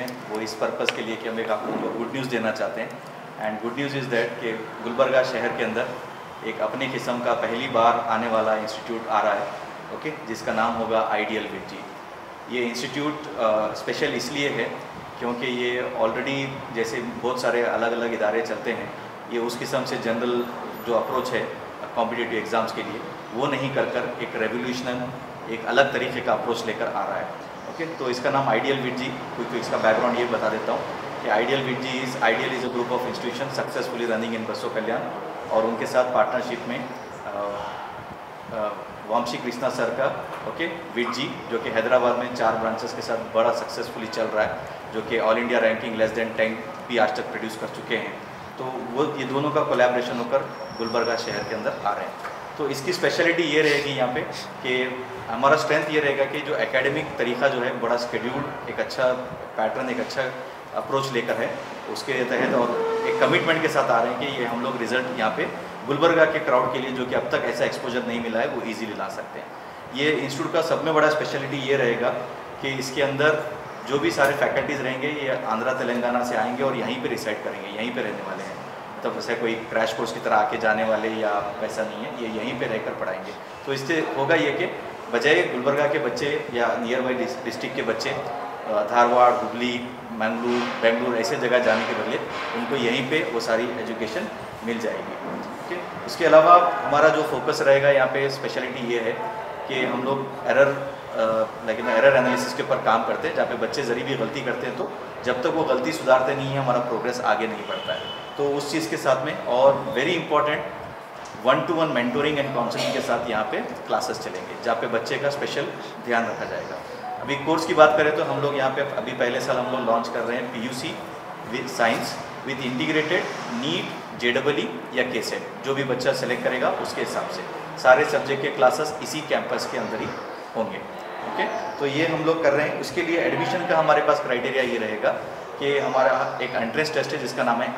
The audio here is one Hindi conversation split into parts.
हैं वो इस पर्पज़ के लिए कि हम एक आपको गुड न्यूज़ देना चाहते हैं। And good news is that कि गुलबर्गा शहर के अंदर एक अपने किस्म का पहली बार आने वाला इंस्टीट्यूट आ रहा है, ओके, जिसका नाम होगा आइडियल विजी। ये इंस्टीट्यूट स्पेशल इसलिए है क्योंकि ये ऑलरेडी जैसे बहुत सारे अलग अलग इदारे चलते हैं, ये उस किस्म से जनरल जो अप्रोच है कॉम्पिटिटिव एग्ज़ाम्स के लिए वो नहीं कर एक रेवोल्यूशनल एक अलग तरीके का अप्रोच लेकर आ रहा है, ओके। तो इसका नाम आइडियल विजी, क्योंकि इसका बैकग्राउंड ये बता देता हूँ कि ideal is a group of institution successfully running in बसो कल्याण, और उनके साथ पार्टनरशिप में वामशी कृष्णा सर का ओके विजी, जो कि हैदराबाद में 4 ब्रांचेस के साथ बड़ा सक्सेसफुली चल रहा है, जो कि all India ranking less than 10 भी आज तक प्रोड्यूस कर चुके हैं। तो वो ये दोनों का कोलैबोरेशन होकर गुलबर्गा शहर के अंदर आ रहे हैं। तो इसकी स्पेशलिटी ये रहेगी यहाँ पे कि हमारा स्ट्रेंथ ये रहेगा कि जो एकेडमिक तरीका जो है बड़ा शेड्यूल्ड, एक अच्छा पैटर्न, एक अच्छा अप्रोच लेकर है उसके तहत, और एक कमिटमेंट के साथ आ रहे हैं कि ये हम लोग रिज़ल्ट यहाँ पे गुलबर्गा के क्राउड के लिए, जो कि अब तक ऐसा एक्सपोजर नहीं मिला है, वो इजीली ला सकते हैं। ये इंस्टीट्यूट का सब में बड़ा स्पेशलिटी ये रहेगा कि इसके अंदर जो भी सारे फैकल्टीज़ रहेंगे ये आंध्रा तेलंगाना से आएंगे और यहीं पे रिसाइड करेंगे, यहीं पे रहने वाले हैं। मतलब वैसे कोई क्रैश कोर्स की तरह आके जाने वाले या वैसा नहीं है, ये यहीं पे रहकर पढ़ाएंगे। तो इससे होगा ये कि बजाय गुलबर्गा के बच्चे या नियर बाई डिस्ट्रिक्ट के बच्चे धारवाड़, हुबली, बेंगलुरु ऐसे जगह जाने के बदले उनको यहीं पे वो सारी एजुकेशन मिल जाएगी, ठीक है। उसके अलावा हमारा जो फोकस रहेगा यहाँ पे स्पेशलिटी ये है कि हम लोग एरर एनालिसिस के ऊपर काम करते हैं, जहाँ पे बच्चे जरी भी गलती करते हैं तो जब तक वो गलती सुधारते नहीं है हमारा प्रोग्रेस आगे नहीं बढ़ता है। तो उस चीज़ के साथ में, और very important 1-to-1 mentoring and counselling के साथ यहाँ पे क्लासेस चलेंगे, जहाँ पे बच्चे का स्पेशल ध्यान रखा जाएगा। अभी कोर्स की बात करें तो हम लोग यहाँ पे अभी पहले साल हम लोग लॉन्च कर रहे हैं PUC with science with integrated NEET, JEE या KSET, जो भी बच्चा सेलेक्ट करेगा उसके हिसाब से सारे सब्जेक्ट के क्लासेस इसी कैंपस के अंदर ही होंगे, ओके। तो ये हम लोग कर रहे हैं। उसके लिए एडमिशन का हमारे पास क्राइटेरिया ये रहेगा कि हमारा एक एंट्रेंस टेस्ट है जिसका नाम है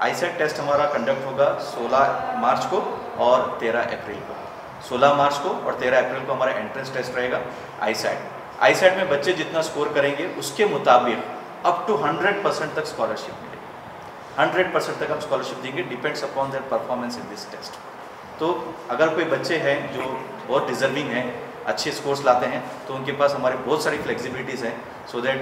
ISAT टेस्ट हमारा कंडक्ट होगा 16 मार्च को और 13 अप्रैल को। 16 मार्च को और 13 अप्रैल को हमारा एंट्रेंस टेस्ट रहेगा ISAT में बच्चे जितना स्कोर करेंगे उसके मुताबिक अप टू 100% तक स्कॉलरशिप मिलेगी। 100% तक हम स्कॉलरशिप देंगे, depends upon their performance in this test. तो अगर कोई बच्चे हैं जो बहुत डिजर्विंग हैं, अच्छे स्कोर्स लाते हैं, तो उनके पास हमारे बहुत सारी फ्लेक्सिबिलिटीज़ हैं, सो दैट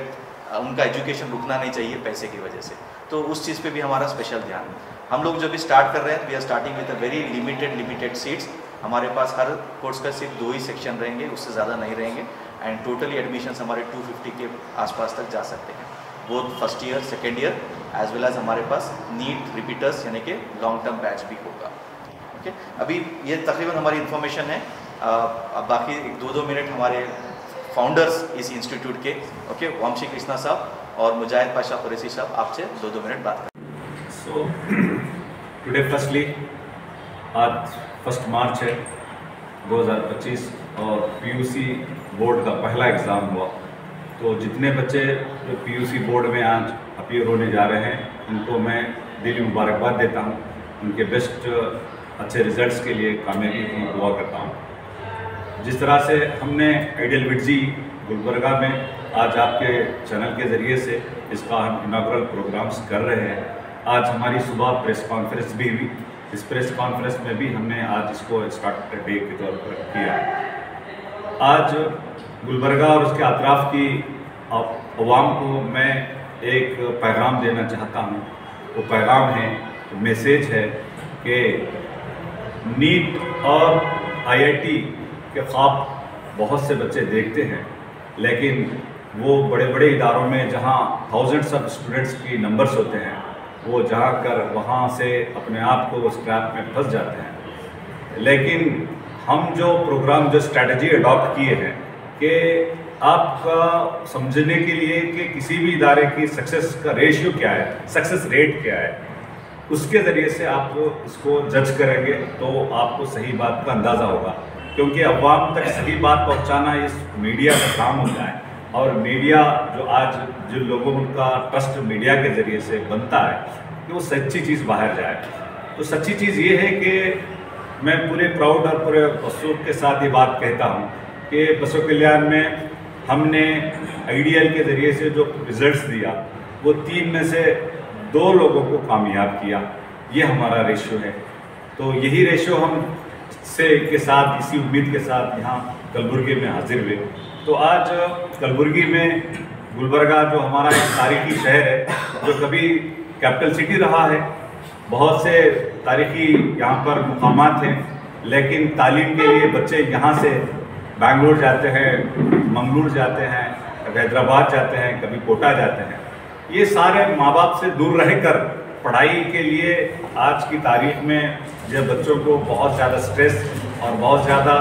उनका एजुकेशन रुकना नहीं चाहिए पैसे की वजह से। तो उस चीज़ पे भी हमारा स्पेशल ध्यान है। हम लोग जब भी स्टार्ट कर रहे हैं, we are starting with a very limited seats. हमारे पास हर कोर्स का सिर्फ 2 ही सेक्शन रहेंगे, उससे ज़्यादा नहीं रहेंगे, एंड टोटली एडमिशन्स हमारे 250 के आसपास तक जा सकते हैं, both first year, second year, as well as हमारे पास नीट रिपीटर्स यानी कि लॉन्ग टर्म बैच भी होगा, ओके। अभी ये तकरीबन हमारी इन्फॉर्मेशन है। अब बाकी 1-2 मिनट हमारे फाउंडर्स इस इंस्टीट्यूट के, ओके, वामशी कृष्णा साहब और मुजाहिद पाशा कुरैशी साहब आपसे 2-2 मिनट बात करें। सो टुडे फर्स्टली आज 1 मार्च है 2025 और PUC बोर्ड का पहला एग्ज़ाम हुआ। तो जितने बच्चे जो PUC बोर्ड में आज अपीयर होने जा रहे हैं उनको मैं दिली मुबारकबाद देता हूँ। उनके बेस्ट अच्छे रिजल्ट्स के लिए कामयाबी की दुआ करता हूँ। जिस तरह से हमने आइडियल विजी गुलबर्गा में आज आपके चैनल के ज़रिए से इसका हम इनागुरल प्रोग्राम्स कर रहे हैं। आज हमारी सुबह प्रेस कॉन्फ्रेंस भी हुई। इस प्रेस कॉन्फ्रेंस में भी हमने आज इसको स्टार्ट डे के तौर पर किया। आज गुलबर्गा और उसके अतराफ़ की अवाम को मैं एक पैगाम देना चाहता हूँ। वो पैगाम है, मैसेज है कि नीट और IIT के ख्वाब बहुत से बच्चे देखते हैं, लेकिन वो बड़े बड़े इदारों में जहाँ थाउजेंड्स ऑफ स्टूडेंट्स की नंबर्स होते हैं, वो जहाँ कर वहाँ से अपने आप को उस ट्रैप में फंस जाते हैं। लेकिन हम जो प्रोग्राम, जो स्ट्रैटेजी अडॉप्ट किए हैं कि आपका समझने के लिए कि किसी भी इदारे की सक्सेस का रेशियो क्या है, सक्सेस रेट क्या है, उसके ज़रिए से आप इसको जज करेंगे तो आपको सही बात का अंदाज़ा होगा। क्योंकि अवाम तक सही बात पहुंचाना इस मीडिया का काम होता है, और मीडिया जो आज जिन लोगों का ट्रस्ट मीडिया के ज़रिए से बनता है कि वो सच्ची चीज़ बाहर जाए। तो सच्ची चीज़ ये है कि मैं पूरे प्राउड और पूरे अफसोस के साथ ये बात कहता हूँ कि बसो कल्याण में हमने आइडियल के ज़रिए से जो रिजल्ट्स दिया वो 3 में से 2 लोगों को कामयाब किया। ये हमारा रेशियो है। तो यही रेशियो हम के साथ, इसी उम्मीद के साथ यहाँ कलबुर्गी में हाजिर हुए। तो आज कलबुर्गी में गुलबर्गा जो हमारा एक तारीखी शहर है, जो कभी कैपिटल सिटी रहा है, बहुत से तारीखी यहाँ पर मुकामात हैं, लेकिन तालीम के लिए बच्चे यहाँ से बेंगलोर जाते हैं, मंगलूर जाते हैं, कभी हैदराबाद जाते हैं, कभी कोटा जाते हैं। ये सारे माँ बाप से दूर रहकर पढ़ाई के लिए आज की तारीख में जब बच्चों को बहुत ज़्यादा स्ट्रेस और बहुत ज़्यादा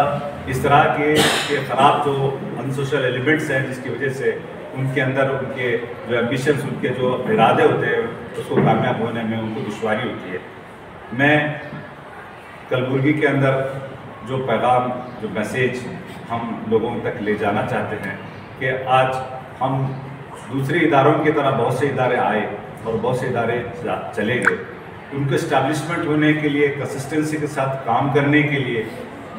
इस तरह के ख़राब जो अनसोशल एलिमेंट्स हैं, जिसकी वजह से उनके अंदर उनके जो एम्बिशंस, उनके जो इरादे होते हैं, उसको कामयाब होने में उनको दुश्वारी होती है। मैं कलबुर्गी के अंदर जो पैगाम, जो मैसेज हम लोगों तक ले जाना चाहते हैं कि आज हम दूसरे इदारों की तरह बहुत से इदारे आए और बहुत से इदारे चले गए। उनको इस्टेब्लिशमेंट होने के लिए, कंसिस्टेंसी के साथ काम करने के लिए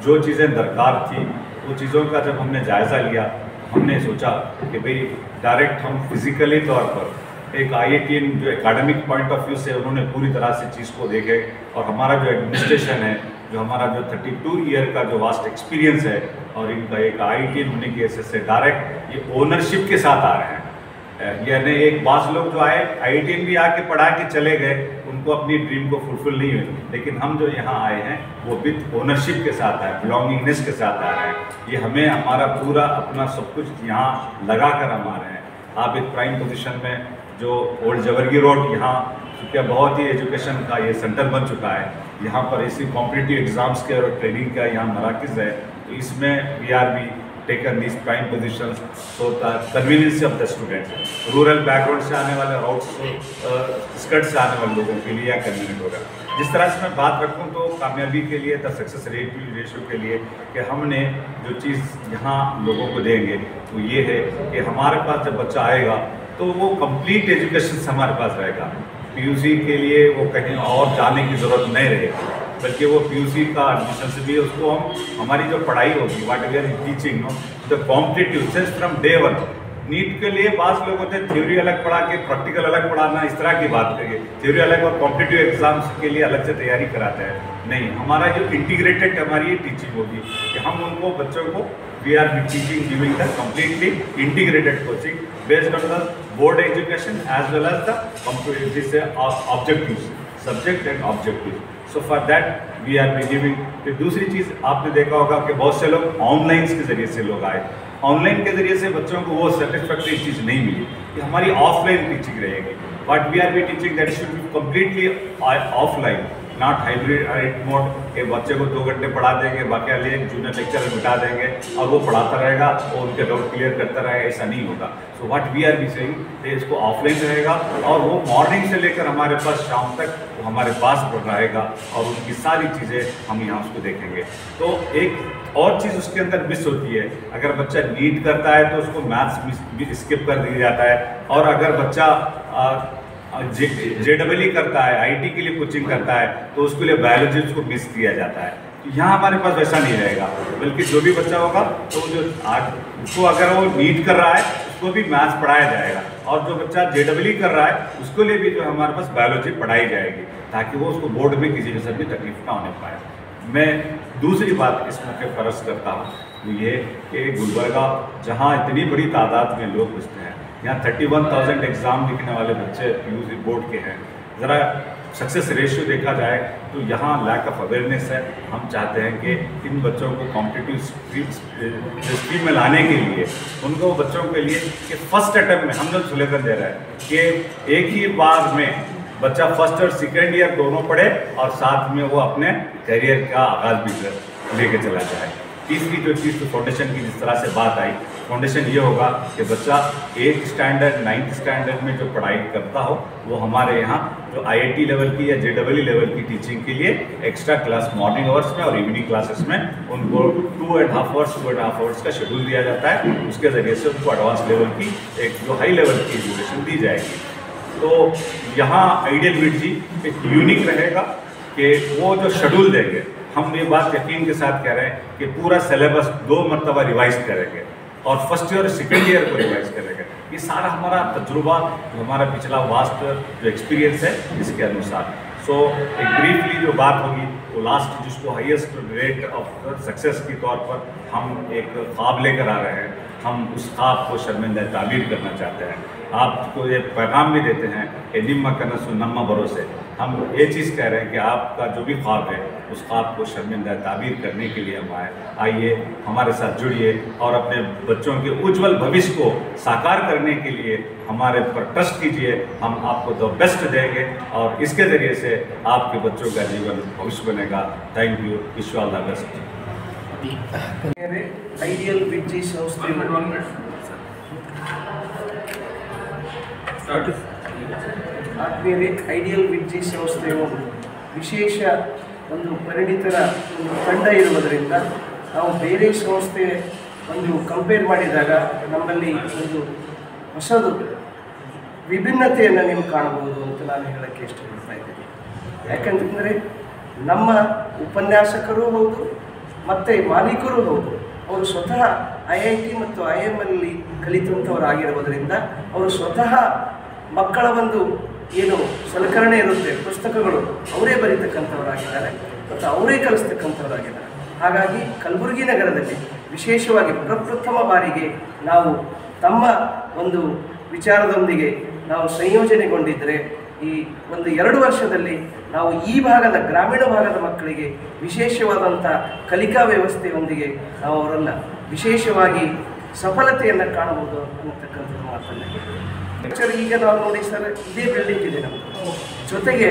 जो चीज़ें दरकार थी, वो चीज़ों का जब हमने जायज़ा लिया, हमने सोचा कि भाई डायरेक्ट हम फिज़िकली तौर पर एक IITian जो एकेडमिक पॉइंट ऑफ व्यू से उन्होंने पूरी तरह से चीज़ को देखे, और हमारा जो एडमिनिस्ट्रेशन है, जो हमारा जो 32 ईयर का जो वास्ट एक्सपीरियंस है, और इनका एक IITian होने की वजह से डायरेक्ट ये ओनरशिप के साथ आ रहे हैं। यानी एक बास लोग जो आए IITian भी आके पढ़ा के चले गए, उनको अपनी ड्रीम को फुलफिल नहीं हुई, लेकिन हम जो यहाँ आए हैं वो विथ ओनरशिप के साथ आए, बिलोंगिंगनेस के साथ आ रहे हैं। ये हमें हमारा पूरा अपना सब कुछ यहाँ लगा कर हम आ रहे हैं। आप एक प्राइम पोजीशन में जो ओल्ड जवर्गी रोड, यहाँ क्योंकि बहुत ही एजुकेशन का ये सेंटर बन चुका है, यहाँ पर इसी कॉम्पिटिटिव एग्ज़ाम्स के और ट्रेनिंग का यहाँ मराकज़ है, तो इसमें we are taken these prime positions so the convenience of the students, rural background से आने वाले, आउट स्कर्ट से आने वाले लोगों के लिए कन्वीनियंट होगा। जिस तरह से मैं बात रखूँ तो कामयाबी के लिए, द सक्सेस रेशियो के लिए, कि हमने जो चीज़ यहाँ लोगों को देंगे वो ये है कि हमारे पास जब बच्चा आएगा तो वो कंप्लीट एजुकेशन हमारे पास रहेगा। PUC के लिए वो कहीं और जाने की ज़रूरत नहीं रहेगी, बल्कि वो PUC का एडमिशन से भी उसको हमारी जो पढ़ाई होगी, what we are teaching know the competitive sense from day one. NEET के लिए बास लोग होते हैं थ्योरी अलग पढ़ा के प्रैक्टिकल अलग पढ़ाना, इस तरह की बात करिए, थ्योरी अलग और कॉम्पिटिटिव एग्जाम्स के लिए अलग से तैयारी कराते हैं। नहीं, हमारा जो इंटीग्रेटेड हमारी ये टीचिंग होगी कि हम उनको बच्चों को we are teaching giving the completely integrated coaching based on the board education as well as the objectives, subject and objective. So for that we are giving. फिर दूसरी चीज़ आपने देखा होगा कि बहुत से लोग ऑनलाइन के ज़रिए से लोग आए, ऑनलाइन के ज़रिए से बच्चों को वो सेटिस्फैक्ट्री चीज़ नहीं मिली कि हमारी ऑफलाइन टीचिंग रहेगी। But we are be teaching that should be completely offline, not hybrid mode के बच्चे को 2 घंटे पढ़ा देंगे, बाकी ले जूनियर लेक्चर बिठा देंगे और वो पढ़ाता रहेगा और उनके डाउट क्लियर करता रहेगा, ऐसा नहीं होगा। So what we are be saying इसको ऑफलाइन रहेगा और वो मॉर्निंग से लेकर हमारे पास शाम तक वो हमारे पास पढ़ रहेगा और उनकी सारी चीज़ें हम यहाँ उसको देखेंगे। तो एक और चीज़ उसके अंदर मिस होती है, अगर बच्चा नीट करता है तो उसको मैथ्स स्किप कर दिया जाता है, और अगर बच्चा JEE करता है, IT के लिए कोचिंग करता है, तो उसके लिए बायोलॉजी उसको मिस किया जाता है। तो यहाँ हमारे पास वैसा नहीं रहेगा, बल्कि जो भी बच्चा होगा तो जो आज उसको अगर वो नीट कर रहा है उसको भी मैथ्स पढ़ाया जाएगा, और जो बच्चा JEE कर रहा है उसको लिए भी जो हमारे पास बायोलॉजी पढ़ाई जाएगी, ताकि वो उसको बोर्ड में किसी किस्म की तकलीफ ना होने पाए। मैं दूसरी बात इस मौके पर अर्ज़ करता हूँ वो ये कि गुलबर्गा जहाँ इतनी बड़ी तादाद में लोग बसते हैं, यहाँ 31,000 एग्ज़ाम लिखने वाले बच्चे PUC बोर्ड के हैं। ज़रा सक्सेस रेशियो देखा जाए तो यहाँ लैक ऑफ अवेयरनेस है। हम चाहते हैं कि इन बच्चों को कॉम्पिटिटिव स्ट्रीम में लाने के लिए, उनको बच्चों के लिए कि फर्स्ट अटैम्प्ट में हम लोग सुलेकर दे रहे हैं कि एक ही बार में बच्चा फर्स्ट और सेकेंड ईयर दोनों पढ़े और साथ में वो अपने करियर का आगाज़ भी लेके चला जाए। तीसरी जो चीज़ तो फाउंडेशन की जिस तरह से बात आई, फाउंडेशन ये होगा कि बच्चा 8th स्टैंडर्ड 9th स्टैंडर्ड में जो पढ़ाई करता हो वो हमारे यहाँ जो IIT लेवल की या JEE लेवल की टीचिंग के लिए एक्स्ट्रा क्लास मॉर्निंग आवर्स में और इवनिंग क्लासेस में उनको 2.5 आवर्स का शेड्यूल दिया जाता है। उसके ज़रिए से उनको एडवांस लेवल की एक जो हाई लेवल की एजुकेशन दी जाएगी। तो यहाँ आइडियल वीट जी एक यूनिक रहेगा कि वो जो शेड्यूल देंगे, हम ये बात यकीन के साथ कह रहे हैं कि पूरा सिलेबस 2 मरतबा रिवाइज करेंगे और फर्स्ट ईयर और सेकेंड ईयर को रिवाइज करेंगे। ये सारा हमारा तजुर्बा, हमारा पिछला वास्ट जो एक्सपीरियंस है इसके अनुसार। सो एक ब्रीफली जो बात होगी वो लास्ट जिसको हाईएस्ट रेट ऑफ सक्सेस के तौर पर हम एक ख्वाब लेकर आ रहे हैं, हम उस ख्वाब को शर्मिंदा ताबीर करना चाहते हैं। आपको ये पैगाम भी देते हैं कि निम्मा कनसु नम्मा भरोसे, हम ये चीज़ कह रहे हैं कि आपका जो भी ख्वाब है उस ख्वाब को शर्मिंदा ताबीर करने के लिए हम आइए, हमारे साथ जुड़िए और अपने बच्चों के उज्जवल भविष्य को साकार करने के लिए हमारे पर ट्रस्ट कीजिए। हम आपको द बेस्ट देंगे और इसके ज़रिए से आपके बच्चों का जीवन भविष्य बनेगा। Thank you, wish you all the best. Ideal ವಿಡ್ಜಿ ಸಂಸ್ಥೆ ಆದ್ಮೇಲೆ ಐಡಿಯಲ್ ವಿಡ್ಜಿ ಸಂಸ್ಥೆಯು ವಿಶೇಷ ಒಂದು ಪರಿಣಿತರ ಒಂದು ತಂಡ ಇರುವುದರಿಂದ ನಾವು ಬೇರೆ ಸಂಸ್ಥೆ ಒಂದು ಕಂಪೇರ್ ಮಾಡಿದಾಗ ನಮ್ಮಲ್ಲಿ ಒಂದು ಹೊಸದು ವಿಭಿನ್ನತೆಯನ್ನು ನೀವು ಕಾಣಬಹುದು ಅಂತ ನಾನು ಹೇಳೋಕ್ಕೆ ಇಷ್ಟಪಡ್ತಾ ಇದ್ದೀನಿ. ಯಾಕಂತಂದರೆ ನಮ್ಮ ಉಪನ್ಯಾಸಕರೂ ಹೌದು ಮತ್ತು ಮಾಲೀಕರು ಹೌದು, ಅವರು ಸ್ವತಃ IIT ಮತ್ತು IIMಲ್ಲಿ ಕಲಿತಂಥವರಾಗಿರುವುದರಿಂದ ಅವರು ಸ್ವತಃ ಮಕ್ಕಳ ಒಂದು ಏನು ಸಲಕರಣೆ ಇರುತ್ತೆ, ಪುಸ್ತಕಗಳು ಅವರೇ ಬರೀತಕ್ಕಂಥವರಾಗಿದ್ದಾರೆ ಮತ್ತು ಅವರೇ ಕಲಿಸ್ತಕ್ಕಂಥವರಾಗಿದ್ದಾರೆ. ಹಾಗಾಗಿ ಕಲಬುರಗಿ ನಗರದಲ್ಲಿ ವಿಶೇಷವಾಗಿ ಪ್ರಪ್ರಥಮ ಬಾರಿಗೆ ನಾವು ತಮ್ಮ ಒಂದು ವಿಚಾರದೊಂದಿಗೆ ನಾವು ಸಂಯೋಜನೆಗೊಂಡಿದ್ದರೆ ಈ ಒಂದು 2 ವರ್ಷದಲ್ಲಿ ನಾವು ಈ ಭಾಗದ ಗ್ರಾಮೀಣ ಭಾಗದ ಮಕ್ಕಳಿಗೆ ವಿಶೇಷವಾದಂಥ ಕಲಿಕಾ ವ್ಯವಸ್ಥೆಯೊಂದಿಗೆ ನಾವು ಅವರನ್ನು ವಿಶೇಷವಾಗಿ ಸಫಲತೆಯನ್ನು ಕಾಣಬಹುದು ಅನ್ನತಕ್ಕಂಥ ಮಾತನ್ನು ಈಗ ನಾವು ನೋಡಿ ಸರ್, ಇದೇ ಬಿಲ್ಡಿಂಗ್ ಇದೆ ನಮ್ಮದು. ಜೊತೆಗೆ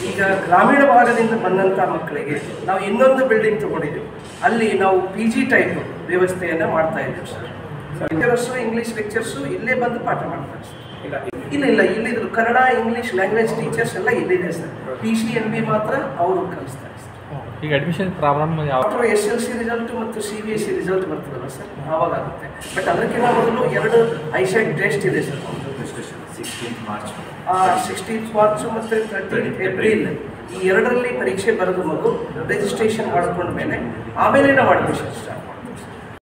ಈಗ ಗ್ರಾಮೀಣ ಭಾಗದಿಂದ ಬಂದಂಥ ಮಕ್ಕಳಿಗೆ ನಾವು ಇನ್ನೊಂದು ಬಿಲ್ಡಿಂಗ್ ತಗೊಂಡಿದ್ದೆವು. ಅಲ್ಲಿ ನಾವು PG ಟೈಪ್ ವ್ಯವಸ್ಥೆಯನ್ನು ಮಾಡ್ತಾ ಇದ್ದೇವೆ ಸರ್. ಲೆಕ್ಚರರ್ಸು ಇಂಗ್ಲೀಷ್ ಲೆಕ್ಚರ್ಸು ಇಲ್ಲೇ ಬಂದು ಪಾಠ ಮಾಡ್ತಾರೆ ಸರ್. ಇಲ್ಲ ಇಲ್ಲಿದ್ರು ಕನ್ನಡ ಇಂಗ್ಲೀಷ್ ಲ್ಯಾಂಗ್ವೇಜ್ ಟೀಚರ್ಸ್ ಎಲ್ಲ ಇಲ್ಲಿದೆ ಸರ್. PCMB ಮಾತ್ರ ಅವರು ಕಲಿಸ್ತಾರೆ ಸರ್. ಈಗ ಅಡ್ಮಿಷನ್ ಪ್ರಾಬ್ಲಮ್ ಯಾವ SLC ರಿಸಲ್ಟ್ ಮತ್ತು CBSE ರಿಸಲ್ಟ್ ಬರ್ತದಲ್ಲ ಸರ್, ಆವಾಗ ಆಗುತ್ತೆ. ಬಟ್ ಅದಕ್ಕಿಂತ ಮೊದಲು 2 ISET ಟೆಸ್ಟ್ ಇದೆ ಸರ್. 16th ಮಾರ್ಚ್ ಮತ್ತು 30th ಏಪ್ರಿಲ್ ಈ 2ರಲ್ಲಿ ಪರೀಕ್ಷೆ ಬರೆದು ಮಗು ರಿಜಿಸ್ಟ್ರೇಷನ್ ಮಾಡ್ಕೊಂಡ ಮೇಲೆ ಆಮೇಲೆ ನಾವು ಅಡ್ಮಿಷನ್ ಸ್ಟಾರ್ಟ್